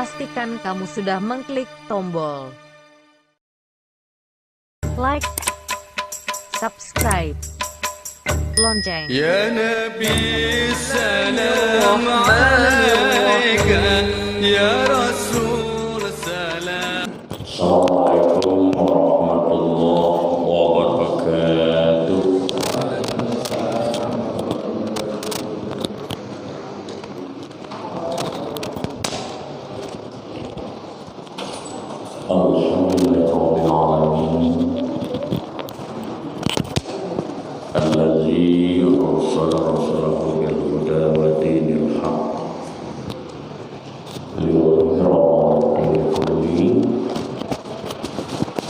pastikan kamu sudah mengklik tombol like, subscribe, lonceng. Ya Nabi salam alaika, ya Rasul salam. Assalamualaikum warahmatullahi wabarakatuh. Alhamdulillahirabbil alamin. Allazi arsala rasulahu bil huda wa dinil haqq liyudhhirahu 'ala dini kullihi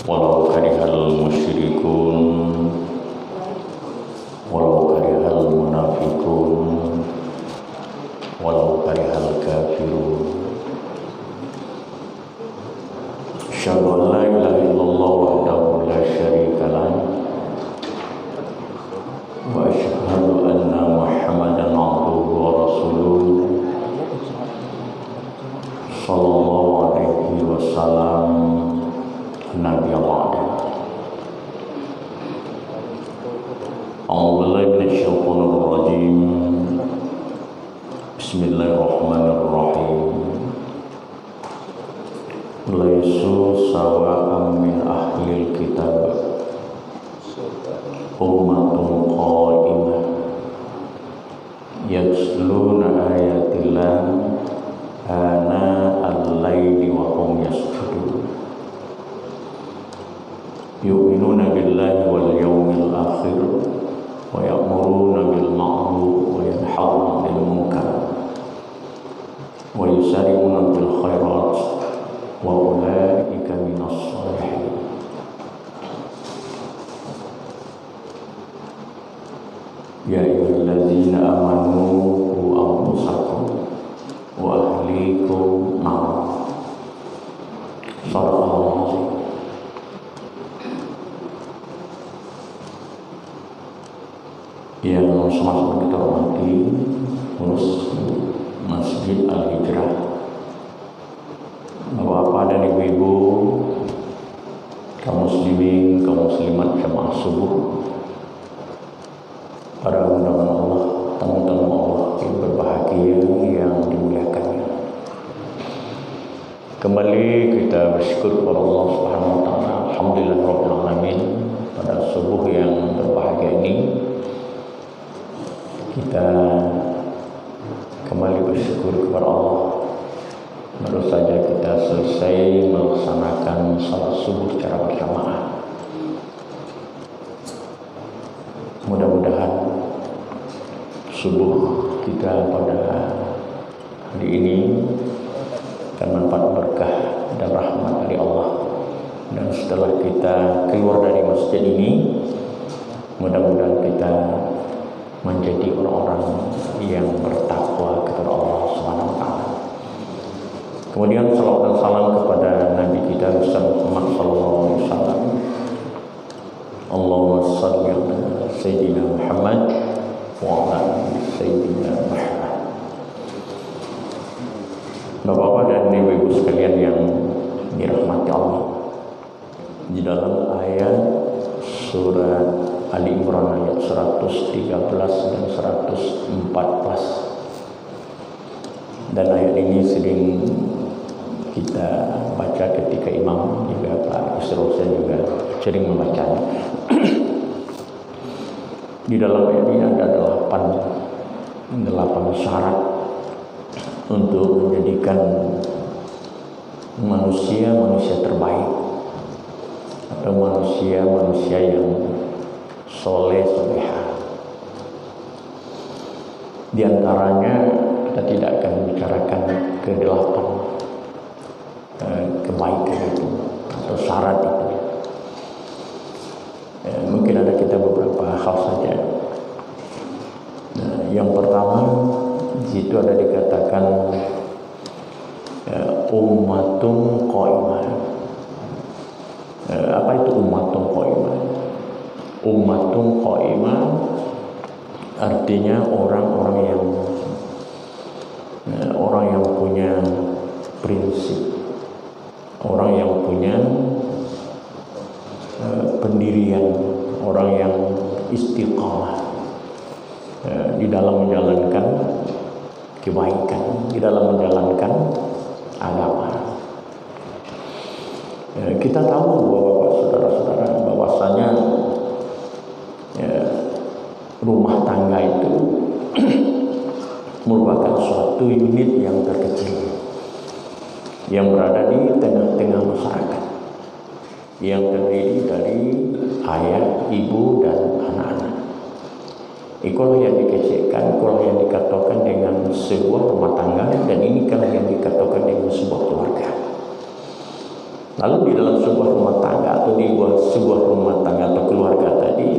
walau karihal musyrikun walau karihal munafiqun walau karihal kafirun. Asyhadu an la ilaha illallah wahdahu la syarika lahu wa asyhadu anna Muhammadan abduhu wa rasuluh sallallahu alaihi wasallam. Nabi Allah. A'udzubillahi minasyaitonir rajim. Bismillahirrahmanirrahim. Laisu sawa'an min ahlil kitab ummatun qa'imah yatsluna ayatillah ana al-laili wa hum yasjudun yu'minuna billahi wal yawmil akhir wa ya'muruna bil ma'ruf wa yanhauna 'anil munkar wa yusari'una bil khairat wa ulaika minas shalihin. Ya ayyuhallazina amanu qu anfusakum wa ahlikum nar. Shadaqallahu azim. Yang sama-sama kita hormati pengurus Masjid Al-Hijrah, Bapak dan Ibu-ibu, kaum muslimin, kaum muslimat jamaah subuh, para undangan Allah, tamu-tamu Allah yang berbahagia yang dimuliakannya. Kembali kita bersyukur kepada Allah Subhanahu wa taala. Alhamdulillahirabbil alamin. Pada subuh yang berbahagia ini kita kembali bersyukur kepada Allah. Baru saja kita selesai melaksanakan salat subuh secara berjamaah. Mudah-mudahan subuh kita pada hari ini akan manfaat berkah dan rahmat dari Allah. Dan setelah kita keluar dari masjid ini, mudah-mudahan kita menjadi orang-orang yang bertakwa kepada Allah Subhanahu wa taala. Kemudian salawat dan salam kepada Nabi kita Muhammad sallallahu alaihi wasallam. Allahumma shalli ala sayyidina Muhammad wa ala sayyidina Muhammad. Bapak-bapak dan ibu-ibu sekalian yang dirahmati Allah, di dalam ayat surat Ali Imran ayat 113 dan 114, dan ayat ini sering kita baca ketika imam juga Pak Isrosen juga sering membacanya. Di dalam ayat ini ada 8 syarat untuk menjadikan manusia terbaik atau manusia yang soleh-solehah. Di antaranya kita tidak akan membicarakan ke-8 kebaikan itu atau syarat itu. Mungkin ada kita beberapa hal saja. Yang pertama di situ ada dikatakan ummatun qaimah. Apa itu ummatun qaimah? Ummatun qaimah artinya orang yang punya prinsip, orang yang punya pendirian, orang yang istiqamah di dalam menjalankan kebaikan, di dalam menjalankan agama. Kita tahu Bapak-bapak, saudara-saudara, bahwasanya rumah tangga itu merupakan suatu unit yang terkecil yang berada di tengah-tengah masyarakat, yang terdiri dari ayah, ibu, dan anak-anak. Itulah yang dikecilkan, itulah yang dikatakan dengan sebuah rumah tangga, dan ini kan yang dikatakan dengan sebuah keluarga. Lalu di dalam sebuah rumah tangga atau di sebuah rumah tangga atau keluarga tadi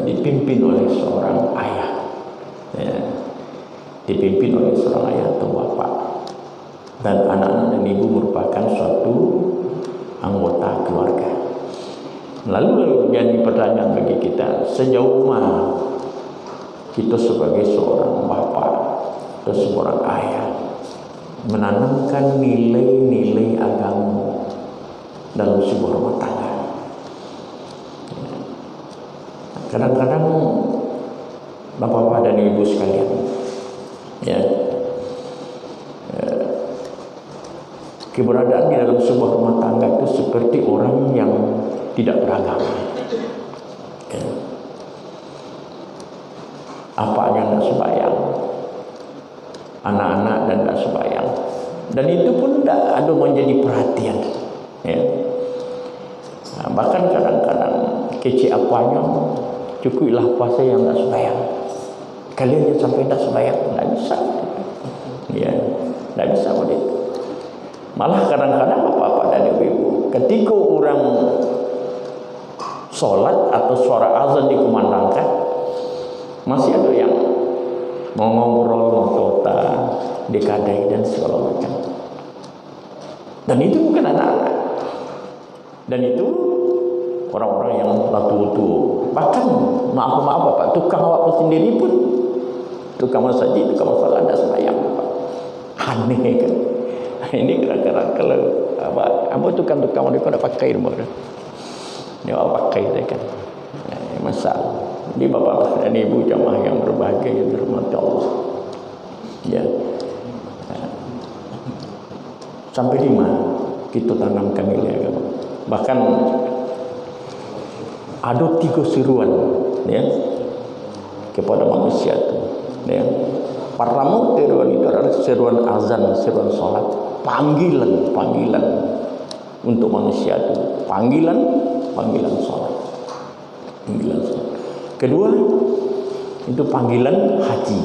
dipimpin oleh seorang ayah, dipimpin oleh seorang ayah atau bapak, dan anak-anak dan ibu merupakan suatu anggota keluarga. Lalu jadi pertanyaan bagi kita, sejauh mana kita sebagai seorang bapak atau seorang ayah menanamkan nilai-nilai agama dalam sebuah rumah tangga. Kadang-kadang bapak-bapak dan ibu sekalian, keberadaan di dalam sebuah rumah tangga itu seperti orang yang tidak beragama. Apanya tidak sembahyang, anak-anak dan tidak sembahyang, dan itu pun tidak ada menjadi perhatian. Bahkan kadang-kadang kecil apanya cukuplah puasa yang tidak sembahyang. Kalian yang sampai tidak sembahyang, tidak bisa. Tidak bisa begitu. Malah kadang-kadang bapak-bapak dan ibu-ibu, ketika orang sholat atau suara azan dikumandangkan, masih ada yang mau ngobrol, mau tota, dekadai dan segala macam. Dan itu bukan anak-anak, dan itu orang-orang yang tua-tua. Bahkan maaf bapak, tukang awak sendiri pun, tukang masjid, tukang salat dan sembahyang, aneh kan. Ini kira-kira kalau apa tukang-tukang mereka nak pakai rumah dia pakai saya kan, masalah. Jadi bapak dan ibu jamaah yang berbahagia yang dirahmati Allah, sampai di mana kita tanamkan nilai agama. Bahkan ada 3 seruan kepada manusia itu. Pertama seruan itu adalah seruan azan, seruan salat, panggilan untuk manusia itu, panggilan salat, panggilan salat. Kedua itu panggilan haji,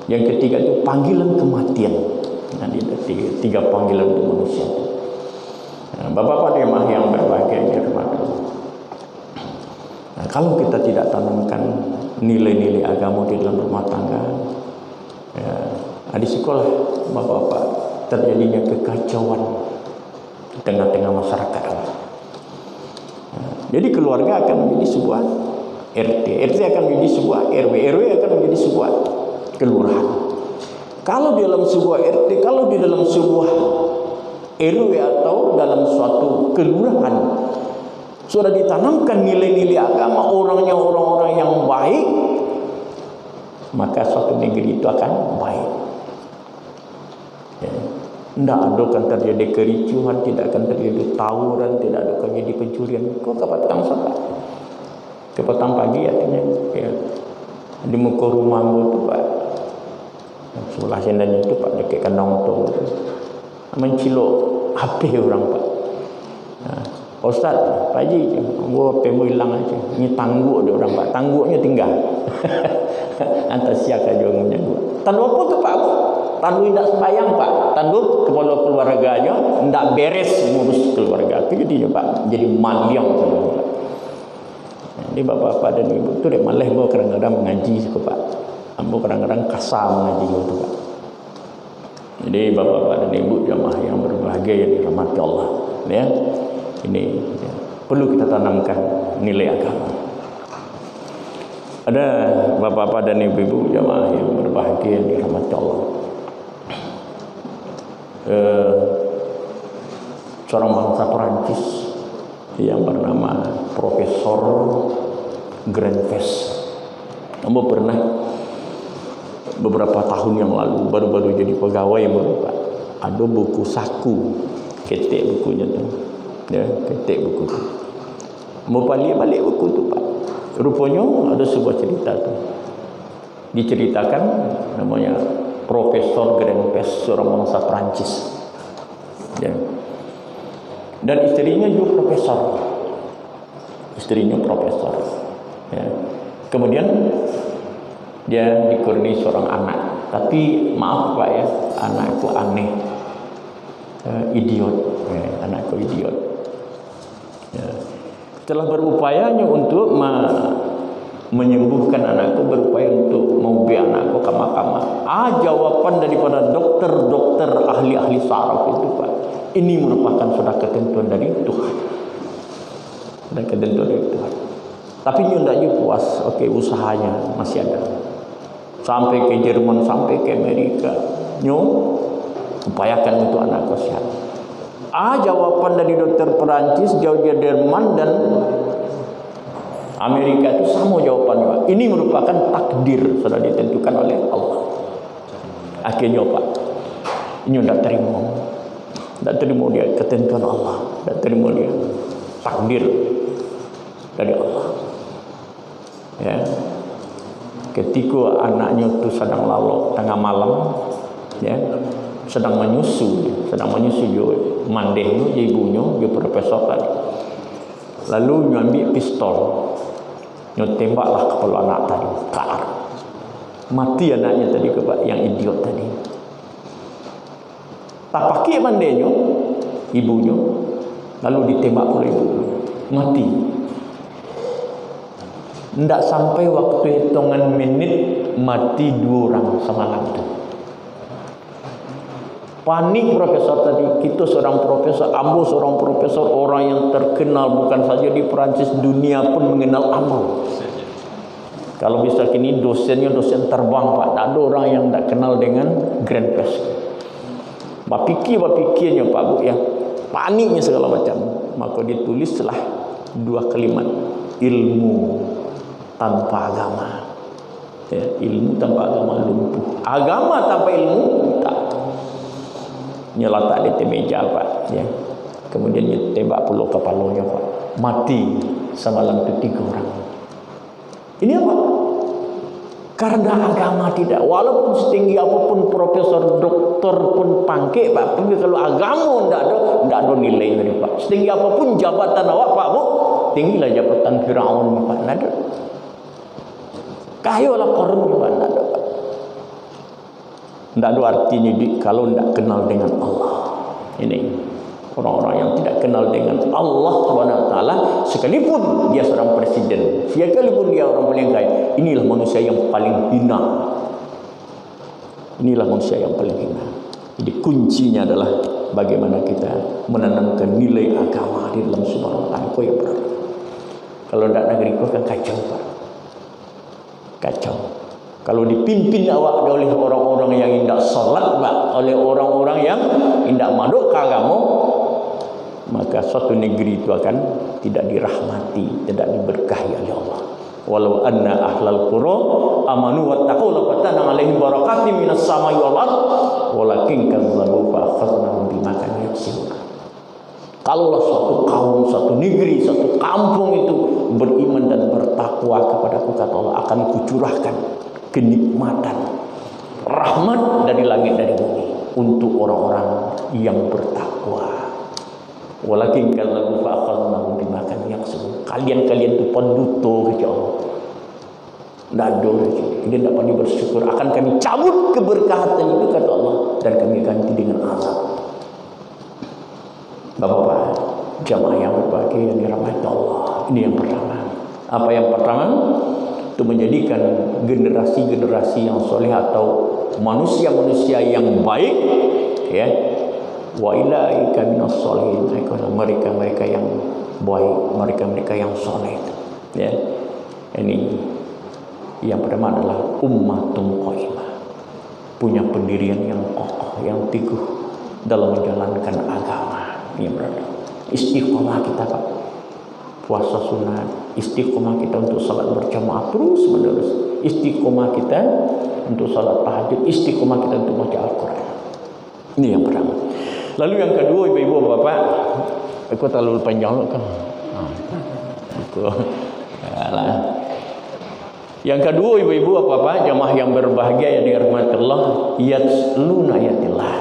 yang ketiga itu panggilan kematian. Nah, tiga panggilan untuk manusia. Bapak-bapak yang berbahagia, kalau kita tidak tanamkan nilai-nilai agama di dalam rumah tangga, di sekolah bapak-bapak terjadinya kekacauan di tengah-tengah masyarakat. Jadi keluarga akan menjadi sebuah RT, RT akan menjadi sebuah RW, RW akan menjadi sebuah kelurahan. Kalau di dalam sebuah RT, kalau di dalam sebuah RW atau dalam suatu kelurahan sudah ditanamkan nilai-nilai agama, orangnya orang-orang yang baik, maka suatu negeri itu akan baik. Tidak akan terjadi kericuhan, tidak akan terjadi tawuran, tidak akan terjadi pencurian. Kok kepatang salah? Kepatang pagi artinya di muka rumah itu Pak, sebelah sini itu Pak, dekat kandang tu mencilok HP orang Pak. Ustaz, Pak Haji, gua pemu hilang aja. Ini tangguk dia orang Pak, tangguknya tinggal. Antar siap aja punya gua. Tandu apa tu Pak? Tandu tidak sembahyang Pak. Tandu kepala keluarganya tidak beres ngurus keluarga. Itu jadinya Pak, jadi maliang semua. Jadi bapak-bapak dan ibu tu dek malah gua kadang-kadang mengaji suka Pak. Ambo kadang-kadang kasar mengaji tu Pak. Jadi bapak-bapak dan ibu jamaah yang berbahagia yang dirahmati Allah, ini perlu kita tanamkan nilai agama. Ada bapak-bapak dan ibu-ibu jamaah yang berbahagia yang dirahmati Allah. seorang bangsa Perancis yang bernama Profesor Granves. Kamu pernah beberapa tahun yang lalu baru-baru jadi pegawai baru Pak, ada buku saku, ketek bukunya tu, ya, ketek buku tu. Mau balik buku tu Pak. Rupanya ada sebuah cerita tu. Diceritakan namanya Profesor Granves, seorang bangsa Perancis. Ya. Dan istrinya juga profesor. Istrinya profesor. Ya. Kemudian dia dikurni seorang anak. Tapi maaf Pak ya, anak itu aneh, idiot. Ya, anak itu idiot. Ya. Setelah berupayanya untuk menyembuhkan anakku, berupaya untuk membawa anakku ke mahkamah. Jawaban daripada dokter-dokter ahli-ahli saraf itu Pak, ini merupakan sudah ketentuan dari Tuhan. Dan ketentuan dari Tuhan. Tapi dia tidak puas. Oke, usahanya masih ada. Sampai ke Jerman, sampai ke Amerika, upayakan untuk anak sehat. Jawaban dari dokter Perancis, jauh dari Jerman dan Amerika itu sama jawabannya Pak. Ini merupakan takdir, sudah ditentukan oleh Allah. Akhirnya Pak, ini tidak terima. Tidak terima dia ketentuan Allah, tidak terima dia takdir dari Allah. Ya. Ketika anaknya itu sedang lalu tengah malam, ya, sedang menyusu juga mandehnya, ibunya, dia profesor tadi. Lalu ngambil pistol, tembaklah kepala anak tadi, kear. Mati anaknya tadi yang idiot tadi. Tak pakai mandehnya, ibunya, lalu ditembak oleh ibunya, mati. Tidak sampai waktu hitungan menit mati 2 orang semalam itu. Panik profesor tadi. Kita seorang profesor, Ambo seorang profesor, orang yang terkenal bukan saja di Perancis, dunia pun mengenal Ambo. Kalau bisa kini dosennya dosen terbang Pak, tak ada orang yang tak kenal dengan Granves. Bapikirnya Pak Bu ya, paniknya segala macam. Maka dia tulislah 2 kalimat, ilmu tanpa agama. Ya, ilmu tanpa agama lumpuh. Agama tanpa ilmu tak. Nyeletak di meja Pak. Ya. Kemudian dia tembak pula kepalanya Pak. Mati semalam itu 3 orang. Ini apa? Karena agama tidak. Walaupun setinggi apapun profesor, doktor pun pangke Pak. Tapi kalau agama tidak ada nilai dari Pak. Setinggi apapun jabatan awak Pak Bu, tinggilah jabatan Firaun Pak. Tidak ada. Kayolah korun Pak. Tidak ada Pak. Tidak ada artinya kalau tidak kenal dengan Allah. Ini orang-orang yang tidak kenal dengan Allah SWT, sekalipun dia seorang presiden, sekalipun dia orang paling kaya, inilah manusia yang paling hina. Inilah manusia yang paling hina. Jadi kuncinya adalah bagaimana kita menanamkan nilai agama di dalam sebuah tangko yang berat. Kalau tidak negeri itu akan kacau Pak. Kacau. Kalau dipimpin awak oleh orang-orang yang tidak salat Pak, oleh orang-orang yang tidak maduk ke agama, maka suatu negeri itu akan tidak dirahmati, tidak diberkahi oleh Allah. Walau anna ahlal qura amanu wattaqu lafatana 'alaihim barakatim minas samai wal ard walakin kadzabu fa akhadnahum bima kanu yaksibun. Kalaulah suatu kaum, suatu negeri, suatu kampung itu beriman dan bertakwa kepadaku, kata Allah, akan kucurahkan kenikmatan, rahmat dari langit dari bumi untuk orang-orang yang bertakwa. Walakin kadzabu fa akhadnahum bima kanu yaksibun. Kalian itu penduto kepada Allah. Tidak ada dia tidak pandai bersyukur. Akan kami cabut keberkatan itu, kata Allah, dan kami ganti dengan azab. Bapak-bapak, jamaah yang berbahagia yang dirahmati Allah. Ini yang pertama. Apa yang pertama? Itu menjadikan generasi-generasi yang soleh atau manusia-manusia yang baik, ya. Wa ilaika minas sholihin, mereka-mereka yang baik, mereka-mereka yang soleh, ya. Ini yang pertama adalah ummatun qaimah, punya pendirian yang kokoh, yang teguh, dalam menjalankan agama. Ini berada. Istiqomah kita Pak. Puasa sunat, istiqomah kita untuk salat berjamaah terus menerus. Istiqomah kita untuk salat tahajud, istiqomah kita untuk baca Al-Quran. Ini yang pertama. Lalu yang kedua, ibu-ibu bapak, aku terlalu panjang kan? Yang kedua, ibu-ibu bapak, jamaah yang berbahagia yang dirahmati Allah, yatluna ayatillah.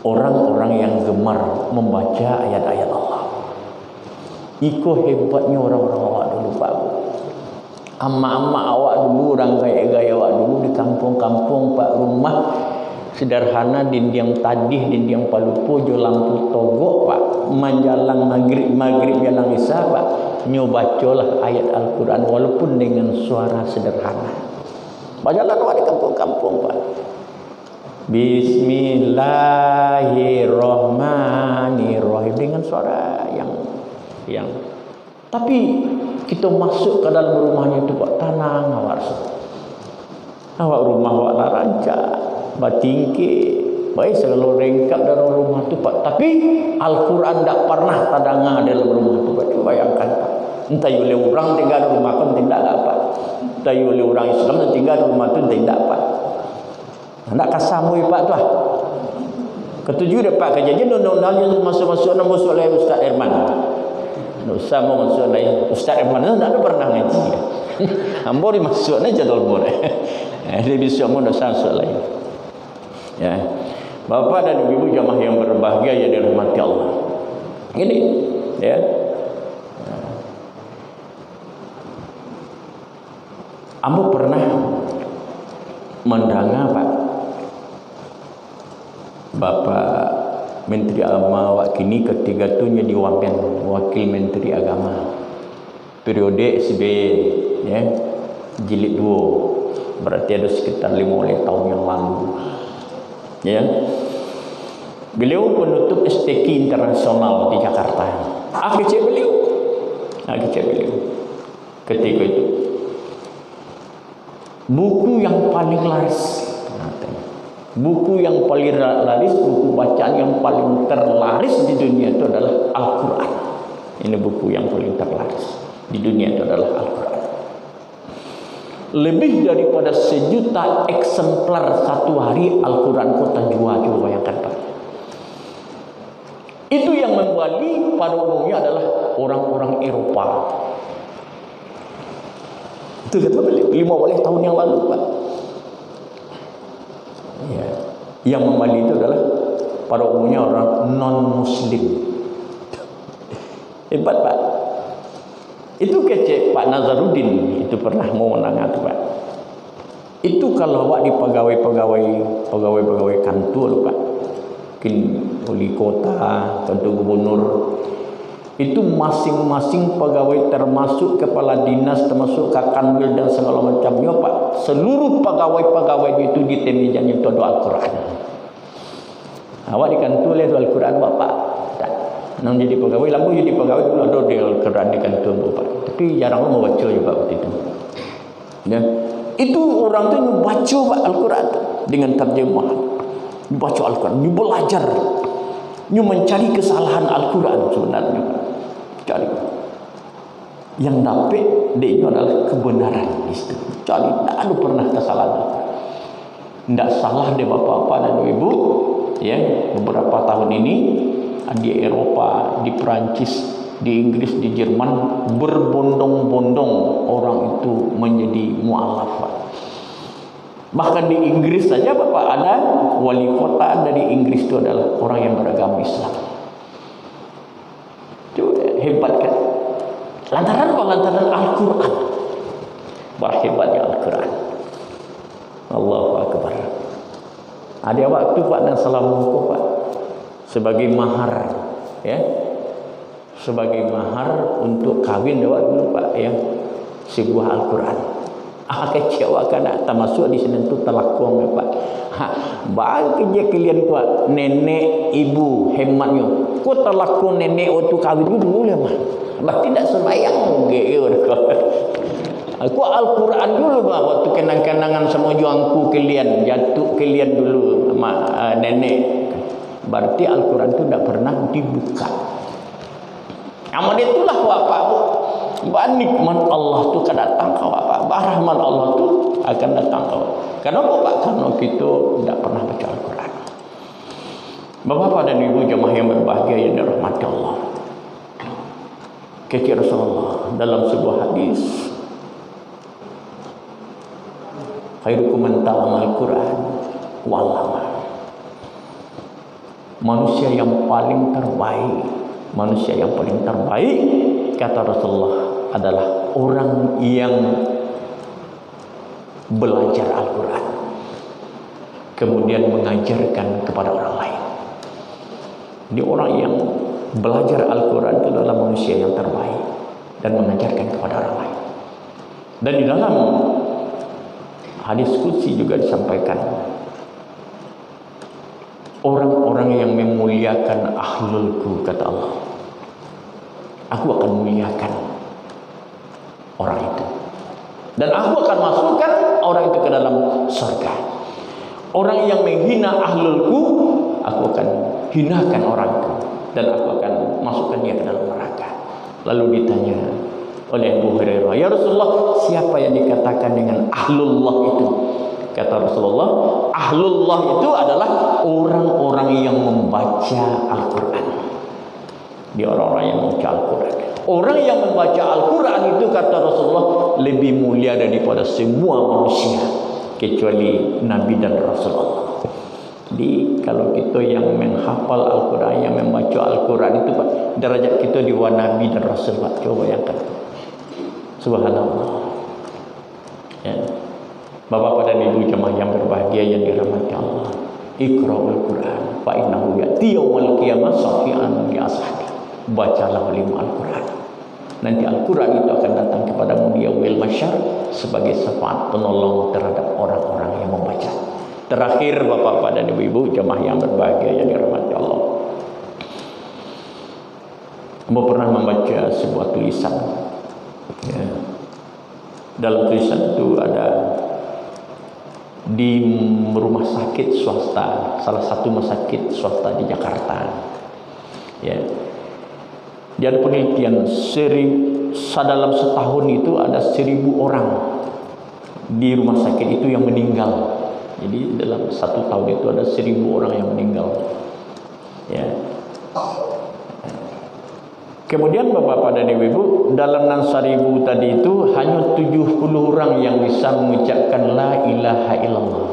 Orang-orang yang gemar membaca ayat-ayat Allah. Iko hebatnya orang-orang awak dulu Pak. Amma-amma awak dulu, orang gaya-gaya awak dulu di kampung-kampung Pak, rumah sederhana, dinding tadih, dinding palupo, jo lampu togok Pak, menjalang maghrib jalang isya Pak, nyobacolah ayat Al-Quran walaupun dengan suara sederhana. Bacalah awak di kampung-kampung Pak. Bismillahirrahmanirrahim dengan suara yang tapi kita masuk ke dalam rumahnya itu Pak, tenang awak rumah awak lah rancak batingke baik selalu rengkap dalam rumah itu Pak, tapi Al-Quran tak pernah tadanga dalam rumah itu Pak. Coba bayangkan Pak, entah oleh orang tinggal di rumah kan tidak dapat, entah oleh orang Islam tinggal di rumah itu tidak dapat. Nak kasamui Pak tu lah. Ketujuh dapat kejadian undang-undangnya masuk-masuk oleh Ustaz Irman. Ustaz mau masuk lain. Ustaz Irman itu tak ada pernah ngaji. Ambo dimasuknya jadwal boleh. Dia bisa mau dosa masuk lain. Ya. Bapak dan ibu jamaah yang berbahagia yang dirahmati Allah. Ini ya. Ambo pernah mendengar Pak, Bapak Menteri Agama awak kini ketiga tu jadi wakil Menteri Agama periode SBY ya, jilid 2, berarti ada sekitar 5 tahun yang lalu ya. Beliau penutup STQ internasional di Jakarta. Kecil beliau ketika itu buku yang paling laris, buku yang paling laris, buku bacaan yang paling terlaris di dunia itu adalah Al-Quran. Ini buku yang paling terlaris di dunia itu adalah Al-Quran. Lebih daripada 1 juta eksemplar satu hari Al-Quran kota jual. Coba bayangkan Pak. Itu yang membeli pada umumnya adalah orang-orang Eropa. Itu kata beliau 50 tahun yang lalu Pak. Ya. Yang membeli itu adalah pada umumnya orang non-Muslim. Hebat Pak. Itu kece Pak Nazarudin itu pernah mau menangani itu Pak. Itu kalau awak di pegawai kantor Pak, mungkin wali kota, kantor gubernur, itu masing-masing pegawai termasuk kepala dinas, termasuk kakanwil dan segala macamnya Pak, seluruh pegawai-pegawai itu di temejanya itu ada Al-Quran. Awak di kantor lihat Al-Quran Bapak tak, nang jadi pegawai, lampu jadi pegawai dulu ada di Al-Quran di kantor Bapak, tapi jarang mau baca juga waktu itu ya. Itu orang tu baca Al-Quran dengan terjemahan, baca Al-Quran, belajar, mencari kesalahan Al-Quran sebenarnya Pak. Cari yang dapat dia itu adalah kebenaran itu. Cari tidak ada pernah kesalahan. Tidak salah deh bapak-bapak dan ibu ya. Beberapa tahun ini di Eropa, di Perancis, di Inggris, di Jerman berbondong-bondong orang itu menjadi mu'alaf. Bahkan di Inggris saja Bapak ada wali kota dari Inggris itu adalah orang yang beragama Islam. Hebat kan? Lantaran apa? Lantaran Al-Quran. Berhebatnya Al-Quran. Allahu Akbar. Ada waktu Pak dan salamualaikum Pak sebagai mahar ya, sebagai mahar untuk kawin lewat dulu Pak ya, sebuah Al-Quran. Kecewa kan termasuk di sini tu telakong ya Pak. Bagi je kalian Pak, nenek ibu hematnya. Ku telakong nenek waktu kawin dulu lah mah. Bah tidak sembahyang geur. Aku Al-Quran dulu Pak waktu kenang-kenangan semua juangku kalian, jatuh kalian dulu sama nenek. berarti Al-Quran itu tidak pernah dibuka. Amal itulah Bapak Bu. Nikmat Allah itu akan datang ke Bapak. Rahmat Allah itu akan datang ke Bapak. Kenapa Pak? Karena kita tidak pernah baca Al-Quran. Bapak dan Ibu jemaah yang berbahagia yang dirahmati Allah. Kata Rasulullah dalam sebuah hadis, khairukum man ta'allama al-Quran wa 'allama. Manusia yang paling terbaik kata Rasulullah adalah orang yang belajar Al-Quran kemudian mengajarkan kepada orang lain. Ini orang yang belajar Al-Quran itu adalah manusia yang terbaik dan mengajarkan kepada orang lain. Dan di dalam hadis qudsi juga disampaikan, orang-orang yang memuliakan ahlulku, kata Allah, aku akan muliakan orang itu dan aku akan masukkan orang itu ke dalam surga. Orang yang menghina ahlulku, aku akan hinakan orang itu dan aku akan masukkan dia ke dalam neraka. Lalu ditanya oleh Abu Hurairah, ya Rasulullah, siapa yang dikatakan dengan ahlullah itu? Kata Rasulullah, ahlullah itu adalah orang-orang yang membaca Al-Quran. Dia orang-orang yang membaca Al-Quran. Orang yang membaca Al-Quran itu, kata Rasulullah, lebih mulia daripada semua manusia kecuali Nabi dan Rasulullah. Jadi kalau kita yang menghafal Al-Quran, yang membaca Al-Quran itu Pak, derajat kita di bawah Nabi dan Rasul Pak. Coba bayangkan. Subhanallah. Ya. Bapak dan Ibu jemaah yang berbahagia yang dirahmati Allah, Iqra'ul Quran fa innahu ya'ti yaumil qiyamah syafi'an li ashabi. Bacalah lima Al-Quran. Nanti Al-Quran itu akan datang kepadamu di yaumil mahsyar sebagai syafaat penolong terhadap orang-orang yang membaca. Terakhir Bapak dan Ibu jemaah yang berbahagia yang dirahmati Allah, Amba pernah membaca sebuah tulisan, ya. Dalam tulisan itu ada di rumah sakit swasta, salah satu rumah sakit swasta di Jakarta, ya. Dia ada penelitian dalam setahun itu ada 1.000 orang di rumah sakit itu yang meninggal. Jadi dalam satu tahun itu ada 1.000 orang yang meninggal, ya. Kemudian Bapak dan Ibu, dalam 1.000 tadi itu hanya 70 orang yang bisa mengucapkan la ilaha illallah,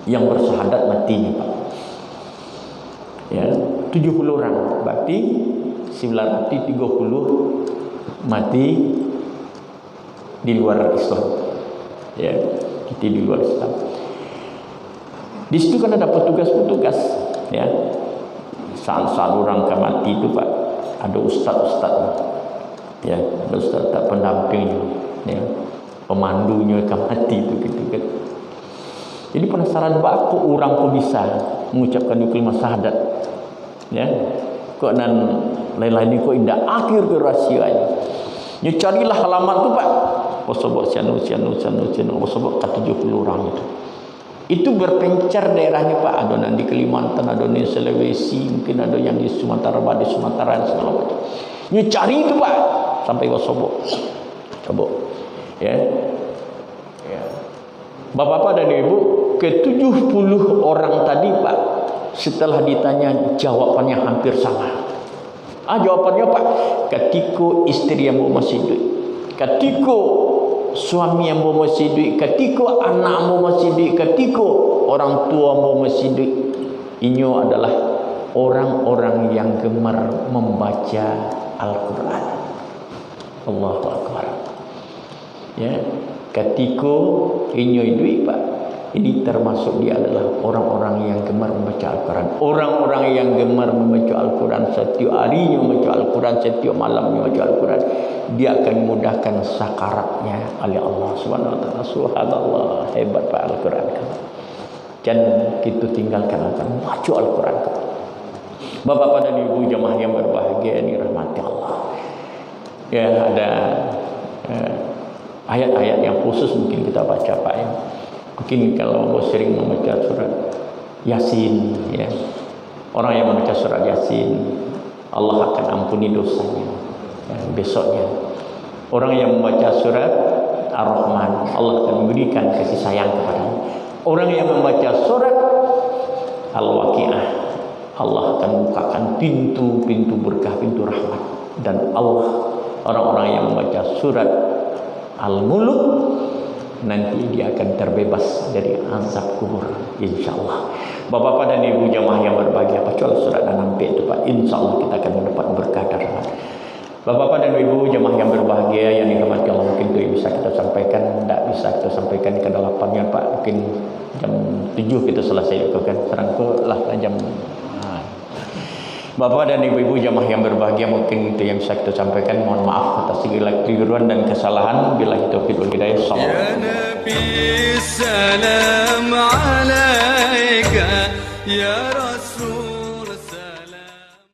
yang bersyahadat matinya Pak. Ya, 70 orang, berarti 930 mati di luar Islam. Ya, kita di luar Islam. Di situ kan ada petugas-petugas, ya. Saat orang akan mati itu Pak, ada ustaz-ustaz, ya, ada ustaz pendampingnya, ya, pemandunya akan mati itu gitu kan. Jadi penasaran Pak, kok orang kok bisa mengucapkan kalimat syahadat, ya, kok nan lain-lain kok indah akhir ke rahasianya. Ya carilah halaman tu Pak, posobok sianu posobok ke 70 orang itu. Itu berpencar daerahnya Pak, ada yang di Kalimantan, ada yang di Sulawesi, mungkin ada yang di Sumatera Barat, Sumatera segala macam. Dia cari itu Pak sampai Wasobok, ya. Ya. Bapak-bapak dan Ibu, ke 70 orang tadi Pak, setelah ditanya jawabannya hampir sama. Jawabannya Pak, ketika istri yang masih hidup, ketika suami yang masih hidup, ketika anak masih hidup, ketika orang tua masih hidup, ini adalah orang-orang yang gemar membaca Al-Quran. Allahu Akbar. Ya, ketika ini hidup Pak, ini termasuk dia adalah orang-orang yang gemar membaca Al-Quran. Orang-orang yang gemar membaca Al-Quran, setiap harinya membaca Al-Quran, setiap malamnya membaca Al-Quran, dia akan memudahkan sakaratnya oleh Allah Subhanahu wa taala. Subhanallah, hebat Pak Al-Quran. Dan kita tinggalkan akan baca Al-Quran. Bapak dan Ibu jemaah yang berbahagia yang dirahmati Allah. Ya, ada ayat-ayat yang khusus mungkin kita baca Pak, ya. Mungkin kalau sering membaca surat Yasin, ya, Orang yang membaca surat Yasin, Allah akan ampuni dosanya besoknya. Orang yang membaca surat Ar-Rahman, Allah akan memberikan kasih sayang kepadanya. Orang yang membaca surat Al-Waqiah, Allah akan bukakan pintu-pintu berkah, pintu rahmat. Dan orang-orang yang membaca surat Al-Mulk, nanti dia akan terbebas dari azab kubur, insyaallah. Bapak-bapak dan ibu jamaah yang berbahagia, baca surat An-Naml itu Pak, insyaallah kita akan mendapat berkah dan rahmat. Bapak-bapak dan ibu jamaah yang berbahagia yang dirahmati Allah, mungkin itu yang bisa kita sampaikan, tidak bisa kita sampaikan ke delapannya Pak. Mungkin jam 7 kita selesai itu kan, serangkulah jam. Bapak dan ibu-ibu jamaah yang berbahagia, mungkin itu yang bisa kita sampaikan. Mohon maaf atas segala keliruan dan kesalahan. Billahi taufiq wal hidayah. Ya Nabi salam alaika ya